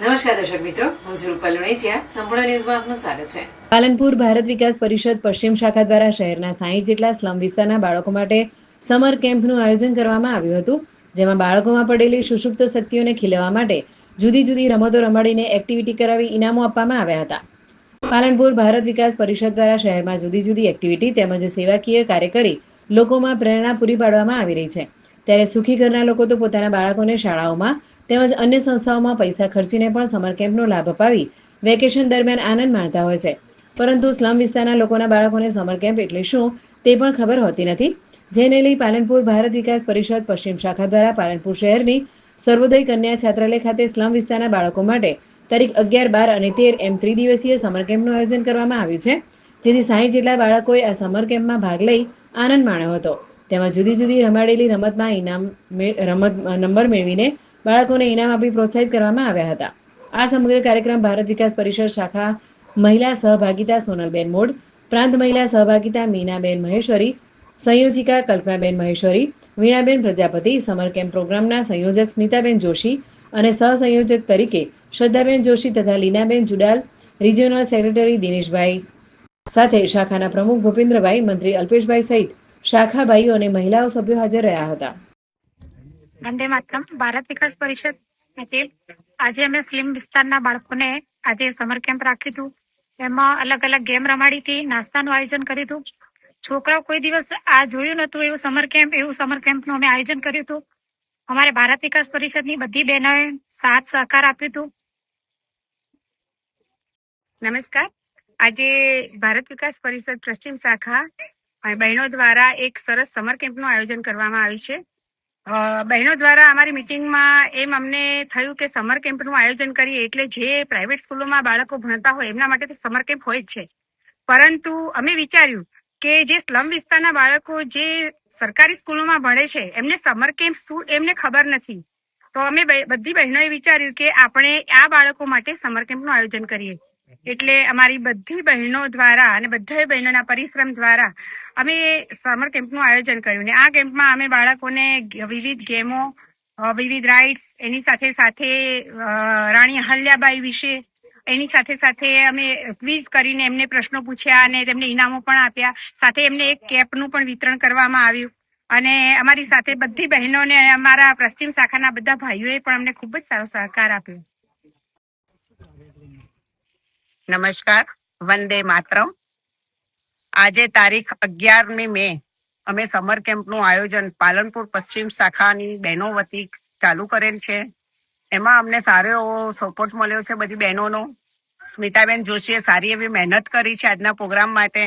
નમસ્કાર દર્શક મિત્રો, હું છું રૂપલ લુણેચિયા. સંપૂર્ણ ન્યૂઝમાં આપનું સ્વાગત છે. પાલનપુર ભારત વિકાસ પરિષદ પશ્ચિમ શાખા દ્વારા શહેરના 60 જેટલા સ્લમ વિસ્તારના બાળકો માટે સમર કેમ્પનું આયોજન કરવામાં આવ્યું હતું, જેમાં બાળકોમાં પડેલી સુષુપ્ત શક્તિઓને ખીલવવા માટે જુદી જુદી રમતો રમાડીને એક્ટિવિટી કરાવી ઇનામો આપવામાં આવ્યા હતા. પાલનપુર ભારત વિકાસ પરિષદ દ્વારા શહેરમાં જુદી જુદી એક્ટિવિટી તેમજ સેવાકીય કાર્ય કરી લોકોમાં પ્રેરણા પૂરી પાડવામાં આવી રહી છે. ત્યારે સુખી ઘરના લોકો તો પોતાના બાળકોને શાળાઓમાં તેમજ અન્ય સંસ્થાઓમાં પૈસા ખર્ચીને પણ સમર કેમ્પનો લાભ અપાવી વેકેશન દરમિયાન આનંદ માણતા હોય છે. પરંતુ સ્લમ વિસ્તારના લોકોના બાળકોને સમર કેમ્પ એટલે શું તે પણ ખબર હોતી નથી, જેને લઈ પાલનપુર ભારત વિકાસ પરિષદ પશ્ચિમ શાખા દ્વારા પાલનપુર શહેરની સર્વોદય કન્યા છાત્રાલય ખાતે સ્લમ વિસ્તારના બાળકો માટે તારીખ 11, 12 અને 13 એમ ત્રિદિવસીય સમર કેમ્પનું આયોજન કરવામાં આવ્યું છે, જેથી 60 જેટલા બાળકોએ આ સમર કેમ્પમાં ભાગ લઈ આનંદ માણ્યો હતો. તેમાં જુદી જુદી રમાડેલી રમતમાં નંબર મેળવીને બાળકોને ઇનામ આપી પ્રોત્સાહિત કરવામાં આવ્યા હતા. આ સમગ્ર કાર્યક્રમ ભારત વિકાસ પરિષદ શાખા મહિલા સહભાગિતા સોનલબેન મોડ, પ્રાંત મહિલા સહભાગિતા મીનાબેન મહેશ્વરી, સંયોજિકા કલ્પનાબેન મહેશ્વરી, વીણાબેન પ્રજાપતિ, સમર કેમ્પ પ્રોગ્રામના સંયોજક સ્મિતાબેન જોશી અને સહસંયોજક તરીકે શ્રદ્ધાબેન જોશી તથા લીનાબેન જુડાલ, રિજિયોનલ સેક્રેટરી દિનેશભાઈ સાથે શાખાના પ્રમુખ ભૂપેન્દ્રભાઈ, મંત્રી અલ્પેશભાઈ સહિત શાખા ભાઈઓ અને મહિલાઓ સભ્યો હાજર રહ્યા હતા. વંદે માતરમ. ભારત વિકાસ પરિષદ ખાતે આજે અમે સ્લિમ વિસ્તારના બાળકોને આજે સમર કેમ્પ રાખ્યું હતું. એમાં અલગ અલગ ગેમ રમાડી હતી, નાસ્તાનું આયોજન કર્યું હતું. છોકરાઓ કોઈ દિવસ આ જોયું નતું એવું સમર કેમ્પનું અમે આયોજન કર્યું હતું. અમારે ભારત વિકાસ પરિષદની બધી બહેનોએ સાથ સહકાર આપ્યું હતું. નમસ્કાર. આજે ભારત વિકાસ પરિષદ પશ્ચિમ શાખા બહેનો દ્વારા એક સરસ સમર કેમ્પનું આયોજન કરવામાં આવ્યું છે. બહેનો દ્વારા અમારી મિટિંગમાં એમ અમને થયું કે સમર કેમ્પનું આયોજન કરીએ એટલે જે પ્રાઇવેટ સ્કૂલોમાં બાળકો ભણતા હોય એમના માટે તો સમર કેમ્પ હોય જ છે, પરંતુ અમે વિચાર્યું કે જે સ્લમ વિસ્તારના બાળકો જે સરકારી સ્કૂલોમાં ભણે છે એમને સમર કેમ્પ શું એમને ખબર નથી. તો અમે બધી બહેનોએ વિચાર્યું કે આપણે આ બાળકો માટે સમર કેમ્પનું આયોજન કરીએ. એટલે અમારી બધી બહેનો દ્વારા અને બધા બહેનોના પરિશ્રમ દ્વારા અમે સમર કેમ્પનું આયોજન કર્યું. ને આ કેમ્પમાં અમે બાળકોને વિવિધ ગેમો, વિવિધ રાઇડ્સ, એની સાથે સાથે રાણી અહલ્યાબાઈ વિશે, એની સાથે સાથે અમે ક્વિઝ કરીને એમને પ્રશ્નો પૂછ્યા અને તેમને ઇનામો પણ આપ્યા. સાથે એમને એક કેપનું પણ વિતરણ કરવામાં આવ્યું. અને અમારી સાથે બધી બહેનોને અમારા પશ્ચિમ શાખાના બધા ભાઈઓએ પણ અમને ખૂબ જ સારો સહકાર આપ્યો. નમસ્કાર. વંદે માતરમ. આજે તારીખ 11 મે અમે સમર કેમ્પનું આયોજન પાલનપુર પશ્ચિમ શાખાની બહેનો વતી ચાલુ કરેલ છે. એમાં અમને સારો એવો સપોર્ટ મળ્યો છે બધી બહેનોનો. સ્મિતાબેન જોશીએ સારી એવી મહેનત કરી છે આજના પ્રોગ્રામ માટે.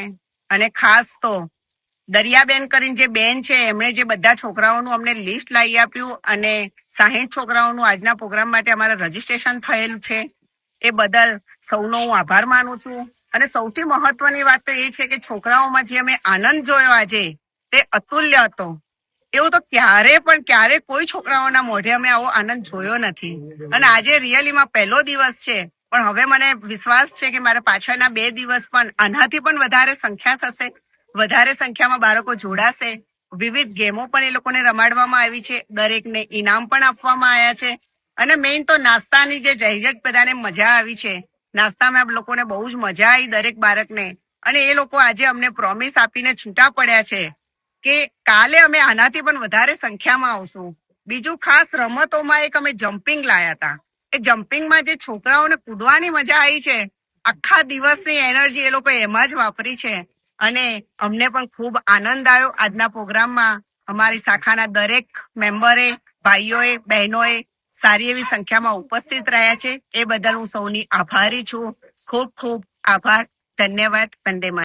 અને ખાસ તો દરિયાબેન કરીને જે બેન છે એમણે જે બધા છોકરાઓનું અમને લિસ્ટ લાવી આપ્યું અને 60 છોકરાઓનું આજના પ્રોગ્રામ માટે અમારે રજીસ્ટ્રેશન થયેલું છે. એ બદલ સૌનો હું આભાર માનું છું. અને સૌથી મહત્વની વાત તો એ છે કે છોકરાઓમાં જે અમે આનંદ જોયો આજે તે અતુલ્ય હતો. એવું તો ક્યારે કોઈ છોકરાઓના મોઢે અમે આવો આનંદ જોયો નથી. અને આજે રિયલીમાં પહેલો દિવસ છે, પણ હવે મને વિશ્વાસ છે કે મારા પાછળના 2 દિવસ પણ આનાથી પણ વધારે સંખ્યા થશે, વધારે સંખ્યામાં બાળકો જોડાશે. વિવિધ ગેમો પણ એ લોકોને રમાડવામાં આવી છે, દરેકને ઇનામ પણ આપવામાં આવ્યા છે. અને મેઇન તો નાસ્તાની જે જહેજત બધાને મજા આવી છે. નાસ્તામાં લોકોને બહુ જ મજા આવી દરેક બાળકને. અને એ લોકો આજે અમને પ્રોમિસ આપીને છૂટા પડ્યા છે કે કાલે અમે આનાથી પણ વધારે સંખ્યામાં આવશું. બીજું ખાસ રમતોમાં એક અમે જમ્પિંગ લાયા હતા. એ જમ્પિંગમાં જે છોકરાઓને કૂદવાની મજા આવી છે, આખા દિવસની એનર્જી એ લોકો એમાં જ વાપરી છે. અને અમને પણ ખૂબ આનંદ આવ્યો આજના પ્રોગ્રામમાં. અમારી શાખાના દરેક મેમ્બરે, ભાઈઓએ, બહેનોએ સારી એવી સંખ્યામાં ઉપસ્થિત રહ્યા છે. એ બદલ હું સૌની આભારી છું. ખૂબ ખૂબ આભાર. ધન્યવાદ. વંદે માતરમ.